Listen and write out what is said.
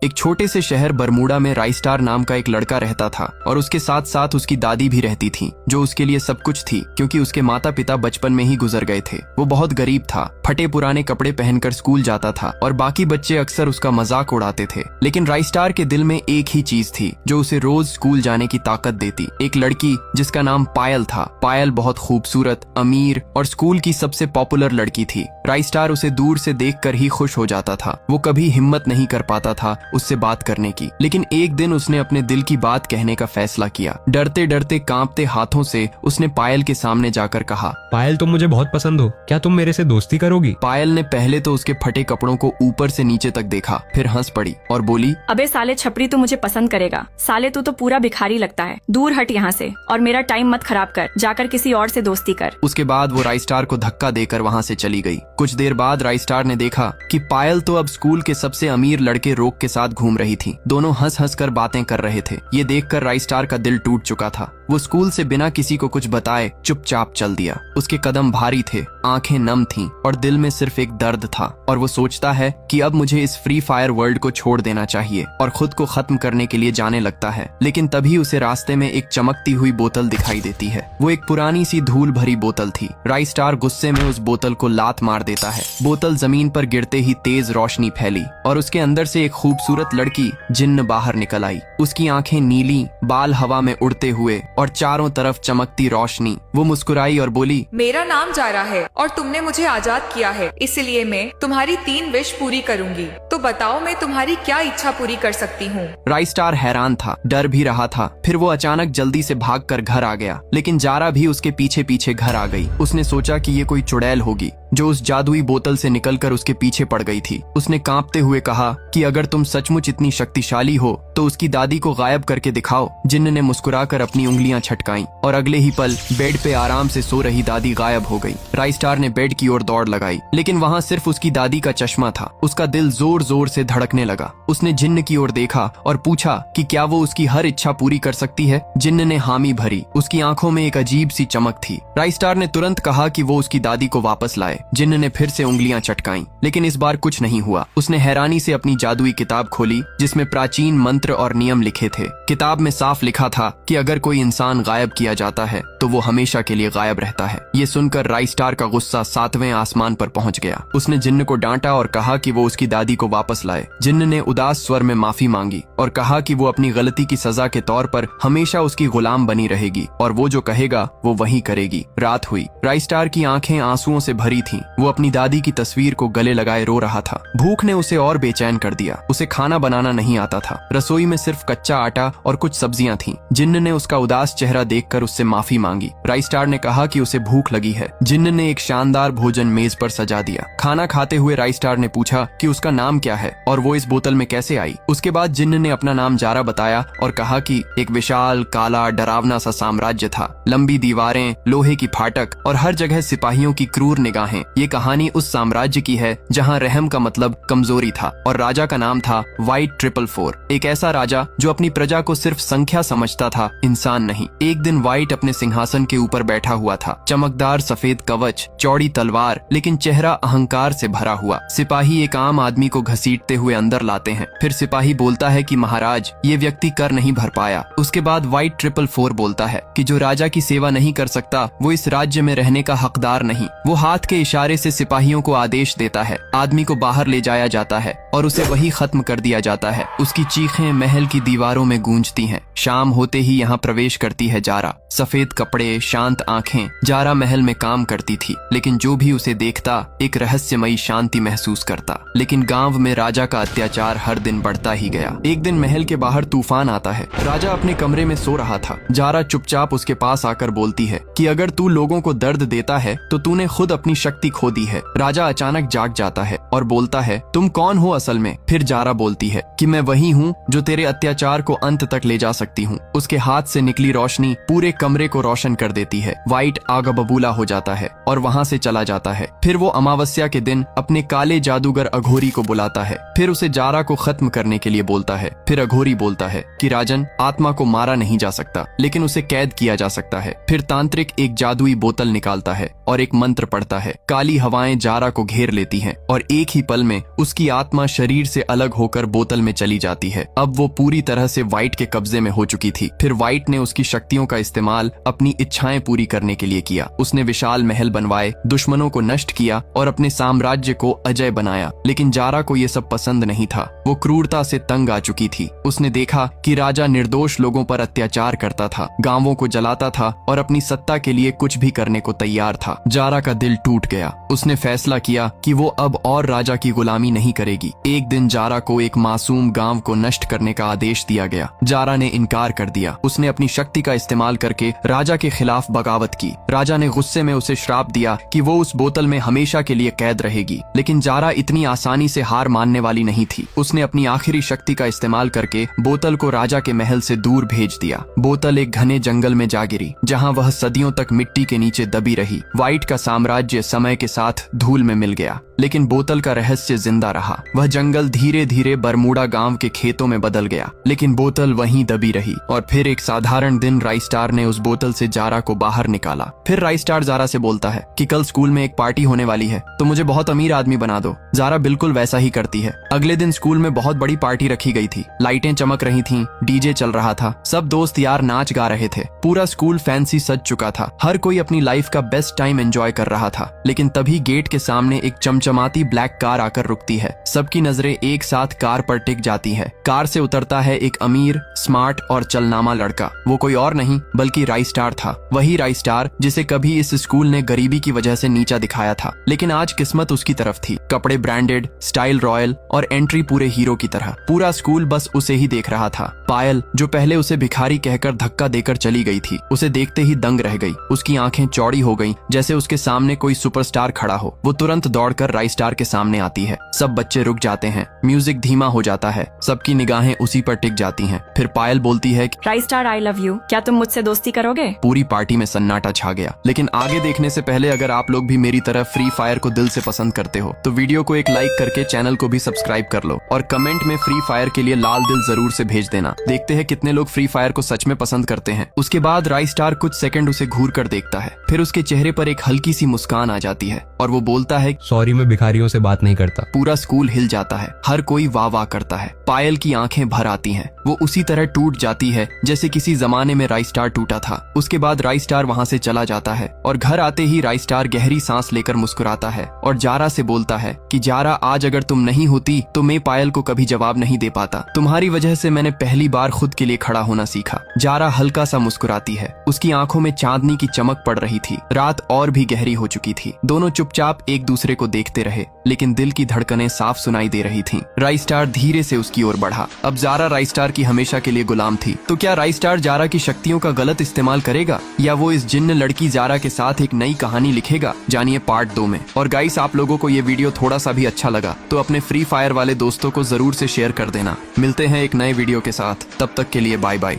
एक छोटे से शहर बरमूडा में राइस्टार नाम का एक लड़का रहता था और उसके साथ साथ उसकी दादी भी रहती थी, जो उसके लिए सब कुछ थी क्योंकि उसके माता पिता बचपन में ही गुजर गए थे। वो बहुत गरीब था, फटे पुराने कपड़े पहनकर स्कूल जाता था और बाकी बच्चे अक्सर उसका मजाक उड़ाते थे। लेकिन राइस्टार के दिल में एक ही चीज थी जो उसे रोज स्कूल जाने की ताकत देती, एक लड़की जिसका नाम पायल था। पायल बहुत खूबसूरत, अमीर और स्कूल की सबसे पॉपुलर लड़की थी। राइस्टार उसे दूर से देखकर ही खुश हो जाता था। वो कभी हिम्मत नहीं कर पाता था उससे बात करने की, लेकिन एक दिन उसने अपने दिल की बात कहने का फैसला किया। डरते डरते कांपते हाथों से उसने पायल के सामने जाकर कहा, पायल तुम मुझे बहुत पसंद हो, क्या तुम मेरे से दोस्ती करोगी? पायल ने पहले तो उसके फटे कपड़ों को ऊपर से नीचे तक देखा, फिर हंस पड़ी और बोली, अबे साले छपरी, तू मुझे पसंद करेगा? साले तू तो पूरा भिखारी लगता है, दूर हट यहाँ से और मेरा टाइम मत खराब कर, जाकर किसी और से दोस्ती कर। उसके बाद वो राइस्टार को धक्का देकर वहाँ से चली गई। कुछ देर बाद राइस्टार ने देखा कि पायल तो अब स्कूल के सबसे अमीर लड़के रोक के साथ घूम रही थी। दोनों हंस हंस कर बातें कर रहे थे। ये देखकर राइस्टार का दिल टूट चुका था। वो स्कूल से बिना किसी को कुछ बताए चुपचाप चल दिया। उसके कदम भारी थे, आंखें नम थीं और दिल में सिर्फ एक दर्द था। और वो सोचता है कि अब मुझे इस फ्री फायर वर्ल्ड को छोड़ देना चाहिए और खुद को खत्म करने के लिए जाने लगता है। लेकिन तभी उसे रास्ते में एक चमकती हुई बोतल दिखाई देती है। वो एक पुरानी सी धूल भरी बोतल थी। राइस्टार गुस्से में उस बोतल को लात मार देता है। बोतल जमीन पर गिरते ही तेज रोशनी फैली और उसके अंदर से एक खूबसूरत लड़की जिन्न बाहर निकल आई। उसकी आंखें नीली, बाल हवा में उड़ते हुए और चारों तरफ चमकती रोशनी। वो मुस्कुराई और बोली, मेरा नाम जारा है और तुमने मुझे आजाद किया है, इसलिए मैं तुम्हारी 3 विश पूरी करूंगी। तो बताओ मैं तुम्हारी क्या इच्छा पूरी कर सकती हूँ? राइस्टार हैरान था, डर भी रहा था। फिर वो अचानक जल्दी से भागकर घर आ गया, लेकिन जारा भी उसके पीछे पीछे घर आ गई। उसने सोचा कि ये कोई चुड़ैल होगी जो उस जादुई बोतल से निकलकर उसके पीछे पड़ गई थी। उसने कांपते हुए कहा कि अगर तुम सचमुच इतनी शक्तिशाली हो तो उसकी दादी को गायब करके दिखाओ। जिन्न ने मुस्कुराकर अपनी उंगलियां छटकाईं और अगले ही पल बेड पे आराम से सो रही दादी गायब हो गई। राइस्टार ने बेड की ओर दौड़ लगाई, लेकिन वहाँ सिर्फ उसकी दादी का चश्मा था। उसका दिल जोर जोर से धड़कने लगा। उसने जिन्न की ओर देखा और पूछा कि क्या वो उसकी हर इच्छा पूरी कर सकती है। जिन्न ने हामी भरी। उसकी आंखों में एक अजीब सी चमक थी। राइस्टार ने तुरंत कहा कि वो उसकी दादी को वापस लाए। जिन्न ने फिर से उंगलियां चटकाईं, लेकिन इस बार कुछ नहीं हुआ। उसने हैरानी से अपनी जादुई किताब खोली जिसमें प्राचीन मंत्र और नियम लिखे थे। किताब में साफ लिखा था कि अगर कोई इंसान गायब किया जाता है तो वो हमेशा के लिए गायब रहता है। ये सुनकर राइस्टार का गुस्सा 7वें आसमान पर पहुंच गया। उसने जिन्न को डांटा और कहा कि वो उसकी दादी को वापस लाए। जिन्न ने उदास स्वर में माफी मांगी और कहा कि वो अपनी गलती की सजा के तौर पर हमेशा उसकी गुलाम बनी रहेगी और वो जो कहेगा वो वही करेगी। रात हुई। राइस्टार की आंखें आंसुओं से भरी थीं। वो अपनी दादी की तस्वीर को गले लगाए रो रहा था। भूख ने उसे और बेचैन कर दिया। उसे खाना बनाना नहीं आता था। रसोई में सिर्फ कच्चा आटा और कुछ सब्जियां थीं। जिन्न ने उसका उदास चेहरा देखकर उससे माफी मांगी। राइस्टार ने कहा कि उसे भूख लगी है। जिन्न ने एक शानदार भोजन मेज पर सजा दिया। खाना खाते हुए राइस्टार ने पूछा कि उसका नाम क्या है और वो इस बोतल में कैसे आई। उसके बाद जिन्न ने अपना नाम जारा बताया और कहा कि एक विशाल, काला, डरावना सा साम्राज्य था। लंबी दीवारें, लोहे की फाटक और हर जगह सिपाहियों की क्रूर निगाहें। ये कहानी उस साम्राज्य की है जहाँ रहम का मतलब कमजोरी था और राजा का नाम था व्हाइट 444। एक ऐसा राजा जो अपनी प्रजा को सिर्फ संख्या समझता था, इंसान नहीं। एक दिन व्हाइट अपने सिंहासन के ऊपर बैठा हुआ था। चमकदार सफेद कवच, चौड़ी तलवार, लेकिन चेहरा अहंकार से भरा हुआ। सिपाही एक आम आदमी को घसीटते हुए अंदर लाते हैं। फिर सिपाही बोलता है कि महाराज, ये व्यक्ति कर नहीं भर पाया। उसके बाद व्हाइट 444 बोलता है कि जो राजा की सेवा नहीं कर सकता वो इस राज्य में रहने का हकदार नहीं। वो हाथ के इशारे से सिपाहियों को आदेश देता है। आदमी को बाहर ले जाया जाता है और उसे वही खत्म कर दिया जाता है। उसकी चीखें महल की दीवारों में गूंजती हैं। शाम होते ही यहाँ प्रवेश करती है जारा। सफेद कपड़े, शांत आंखें। जारा महल में काम करती थी, लेकिन जो भी उसे देखता एक रहस्यमयी शांति महसूस करता। लेकिन गांव में राजा का अत्याचार हर दिन बढ़ता ही गया। एक दिन महल के बाहर तूफान आता है। राजा अपने कमरे में सो रहा था। जारा चुपचाप उसके पास आकर बोलती है कि अगर तू लोगों को दर्द देता है तो तूने खुद अपनी शक्ति खो दी है। राजा अचानक जाग जाता है और बोलता है, तुम कौन हो असल में? फिर जारा बोलती है कि मैं वही हूँ जो तेरे अत्याचार को अंत तक ले जा सकती हूँ। उसके हाथ से निकली रोशनी पूरे कमरे को रोशन कर देती है। व्हाइट आगा बबूला हो जाता है और वहाँ से चला जाता है। फिर वो अमावस्या के दिन अपने काले जादूगर अघोरी को बुलाता है। फिर उसे जारा को खत्म करने के लिए बोलता है। फिर अघोरी बोलता है कि राजन, आत्मा को मारा नहीं जा सकता, लेकिन उसे कैद किया जा सकता है। फिर तांत्रिक एक जादुई बोतल निकालता है और एक मंत्र पढ़ता है। काली हवाएं जारा को घेर लेती हैं और एक ही पल में उसकी आत्मा शरीर से अलग होकर बोतल में चली जाती है। अब वो पूरी तरह से वाइट के कब्जे में हो चुकी थी। फिर वाइट ने उसकी शक्तियों का इस्तेमाल अपनी इच्छाएं पूरी करने के लिए किया। उसने विशाल महल बनवाए, दुश्मनों को नष्ट किया और अपने साम्राज्य को अजय बनाया। लेकिन जारा को ये सब पसंद नहीं था। वो क्रूरता से तंग आ चुकी थी। उसने देखा कि राजा निर्दोष लोगों पर अत्याचार करता था, गांवों को जलाता था और अपनी सत्ता के लिए कुछ भी करने को तैयार था। जारा का दिल टूट गया। उसने फैसला किया कि वो अब और राजा की गुलामी नहीं करेगी। एक दिन जारा को एक मासूम गांव को नष्ट करने का आदेश दिया गया। जारा ने इनकार कर दिया। उसने अपनी शक्ति का इस्तेमाल करके राजा के खिलाफ बगावत की। राजा ने गुस्से में उसे श्राप दिया कि वो उस बोतल में हमेशा के लिए कैद रहेगी। लेकिन जारा इतनी आसानी से हार मानने वाली नहीं थी। उसने अपनी आखिरी शक्ति का इस्तेमाल करके बोतल को राजा के महल से दूर भेज दिया। बोतल एक घने जंगल में जा गिरी, जहाँ वह सदियों तक मिट्टी के नीचे दबी रही। वाइट का साम्राज्य समय के साथ धूल में मिल गया, लेकिन बोतल का रहस्य जिंदा रहा। वह जंगल धीरे धीरे बरमूडा गांव के खेतों में बदल गया, लेकिन बोतल वहीं दबी रही। और फिर एक साधारण दिन राइस्टार ने उस बोतल से जारा को बाहर निकाला। फिर राइस्टार जारा से बोलता है कि कल स्कूल में एक पार्टी होने वाली है, तो मुझे बहुत अमीर आदमी बना दो। जारा बिल्कुल वैसा ही करती है। अगले दिन स्कूल में बहुत बड़ी पार्टी रखी गई थी। लाइटें चमक रही थीं, डीजे चल रहा था, सब दोस्त यार नाच गा रहे थे। पूरा स्कूल फैंसी सज चुका था। हर कोई अपनी लाइफ का बेस्ट टाइम एंजॉय कर रहा था। लेकिन तभी गेट के सामने एक चमचमाती ब्लैक कार आकर रुकती है। सबकी नजरें एक साथ कार पर टिक जाती है। कार से उतरता है एक अमीर, स्मार्ट और चलनामा लड़का। वो कोई और नहीं बल्कि राइस्टार था। वही राइस्टार जिसे कभी इस स्कूल ने गरीबी की वजह से नीचा दिखाया था। लेकिन आज किस्मत उसकी तरफ थी। कपड़े ब्रांडेड, स्टाइल रॉयल और एंट्री पूरे हीरो की तरह। पूरा स्कूल बस उसे ही देख रहा था। पायल, जो पहले उसे भिखारी कहकर धक्का देकर चली गई थी, उसे देखते ही दंग रह गई। उसकी आंखें चौड़ी हो गईं, जैसे उसके सामने कोई सुपरस्टार खड़ा हो। वो तुरंत दौड़कर राइस्टार के सामने आती है। सब बच्चे रुक जाते हैं। म्यूजिक धीमा हो जाता है। सबकी निगाहें उसी पर टिक जाती हैं। फिर पायल बोलती है कि राइस्टार, आई लव यू। क्या तुम मुझसे दोस्ती करोगे? पूरी पार्टी में सन्नाटा छा गया। लेकिन आगे देखने से पहले अगर आप लोग भी मेरी तरह फ्री फायर को दिल से पसंद करते हो तो वीडियो को एक लाइक करके चैनल को भी सब्सक्राइब कर लो और कमेंट में फ्री फायर के लिए लाल दिल जरूर से भेज देना। देखते हैं कितने लोग फ्री फायर को सच में पसंद करते हैं। उसके बाद राइस्टार कुछ सेकंड उसे घूर कर देखता है। फिर उसके चेहरे पर एक हल्की सी मुस्कान आ जाती है और वो बोलता है, सॉरी, मैं भिखारियों से बात नहीं करता। पूरा स्कूल हिल जाता है। हर कोई वाह वाह करता है। पायल की आंखें भर आती हैं। वो उसी तरह टूट जाती है जैसे किसी जमाने में राइस्टार टूटा था। उसके बाद राइस्टार वहाँ से चला जाता है और घर आते ही राइस्टार गहरी सांस लेकर मुस्कुराता है और जारा से बोलता है कि जारा, आज अगर तुम नहीं होती तो मैं पायल को कभी जवाब नहीं दे पाता। तुम्हारी वजह से मैंने पहली बार खुद के लिए खड़ा होना सीखा। जारा हल्का सा मुस्कुराती है। उसकी आंखों में चांदनी की चमक पड़ रही थी। रात और भी गहरी हो चुकी थी। दोनों चुपचाप एक दूसरे को देखते रहे, लेकिन दिल की धड़कनें साफ सुनाई दे रही थीं। राइस्टार धीरे से उसकी ओर बढ़ा। अब जारा राइस्टार की हमेशा के लिए गुलाम थी। तो क्या राइस्टार जारा की शक्तियों का गलत इस्तेमाल करेगा या वो इस जिन्न लड़की जारा के साथ एक नई कहानी लिखेगा? जानिए पार्ट 2 में। और गाइस, आप लोगों को ये वीडियो थोड़ा सा भी अच्छा लगा तो अपने फ्री फायर वाले दोस्तों को जरूर से शेयर कर देना। मिलते हैं एक नए वीडियो के साथ। तब तक के लिए बाय बाय।